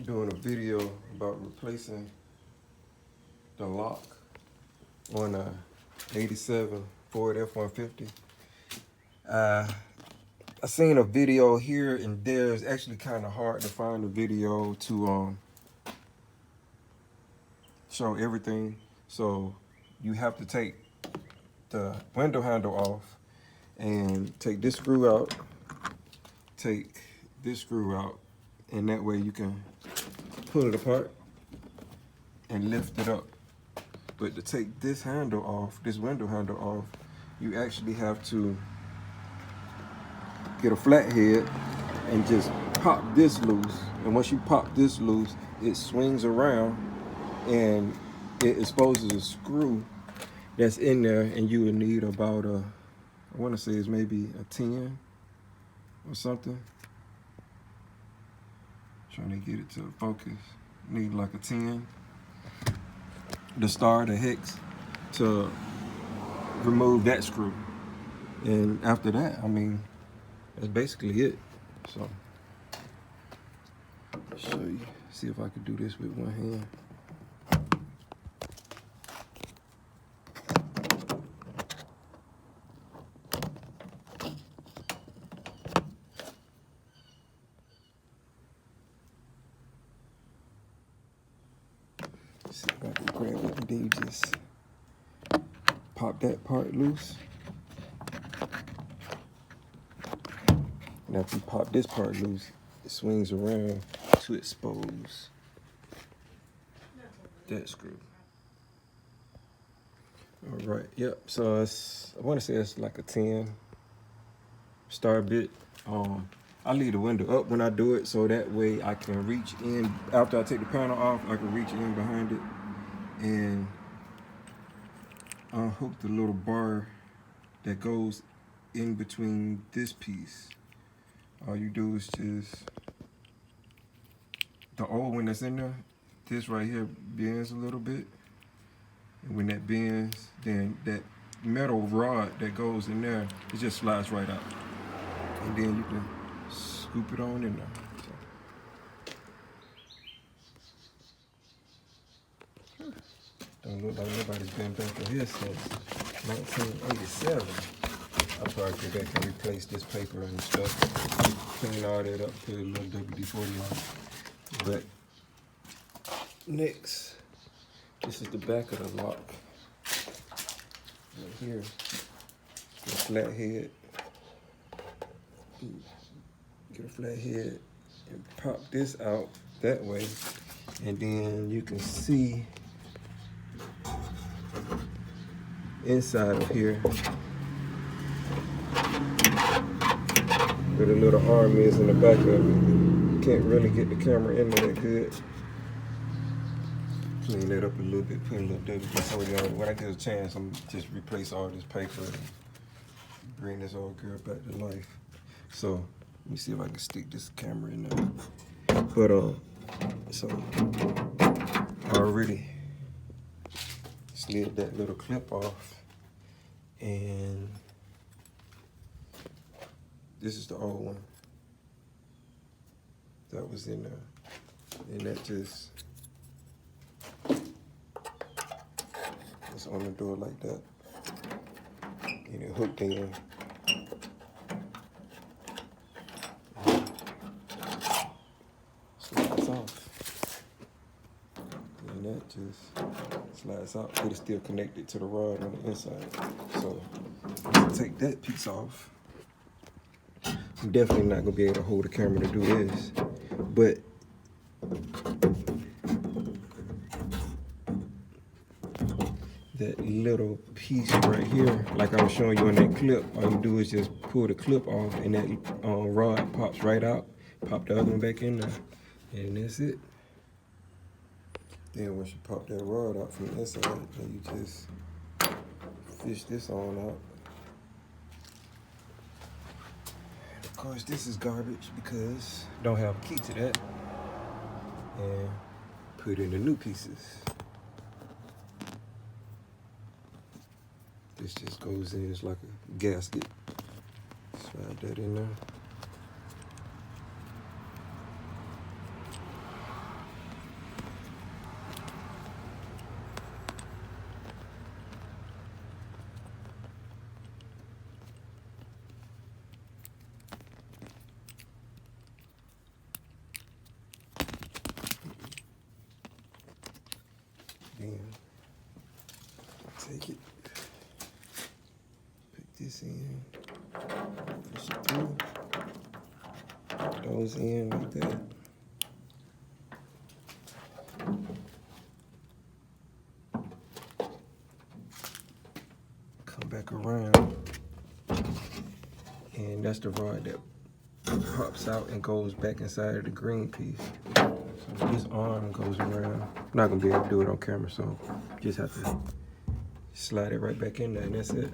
doing a video about replacing the lock on a 87 Ford F-150. I seen a video here and there. It's actually kind of hard to find a video to show everything. So you have to take the window handle off and take this screw out, take this screw out, and that way you can pull it apart and lift it up. But to take this handle off, this window handle off, you actually have to get a flathead and just pop this loose. And once you pop this loose, it swings around and it exposes a screw that's in there, and you would need about I want to say it's maybe a 10 or something. Trying to get it to focus. Need like a 10. The star, the hex, to remove that screw. And after that, I mean, that's basically it. So, I'll show you, see if I can do this with one hand. See if I can grab it, and then you just pop that part loose. Now if you pop this part loose, it swings around to expose that screw. All right, yep, so I want to say it's like a 10 star bit. I leave the window up when I do it, so that way I can reach in. After I take the panel off, I can reach in behind it and unhook the little bar that goes in between this piece. All you do is just, the old one that's in there, this right here bends a little bit. And when that bends, then that metal rod that goes in there, it just slides right out. And then you can scoop it on in there. So. Don't look like nobody's been back in here since 1987. I'll probably go back and replace this paper and stuff. Clean all that up, put a little WD-40 on it. But next, this is the back of the lock. Right here, the flathead. Get a flathead and pop this out that way, and then you can see inside of here where the little arm is in the back of it. You can't really get the camera in there that good. Clean that up a little bit, put a little WD-40 on it. When I get a chance, I'm just replace all this paper and bring this old girl back to life. So let me see if I can stick this camera in there. But so I already slid that little clip off, and this is the old one that was in there, and that just, it's on the door like that, and it hooked in. Slides off, and that just slides out, but it's still connected to the rod on the inside. So take that piece off. I'm definitely not gonna be able to hold the camera to do this, but that little piece right here, like I was showing you in that clip, all you do is just pull the clip off, and that rod pops right out. Pop the other one back in there, and that's it. Then once you pop that rod out from the inside, then you just fish this on out. Of course, this is garbage because I don't have a key to that. And put in the new pieces. This just goes in, it's like a gasket. Slide that in there. this in, push it through, those in like that. Come back around, and that's the rod that pops out and goes back inside of the green piece. So this arm goes around. I'm not gonna be able to do it on camera, so just have to slide it right back in there, and that's it.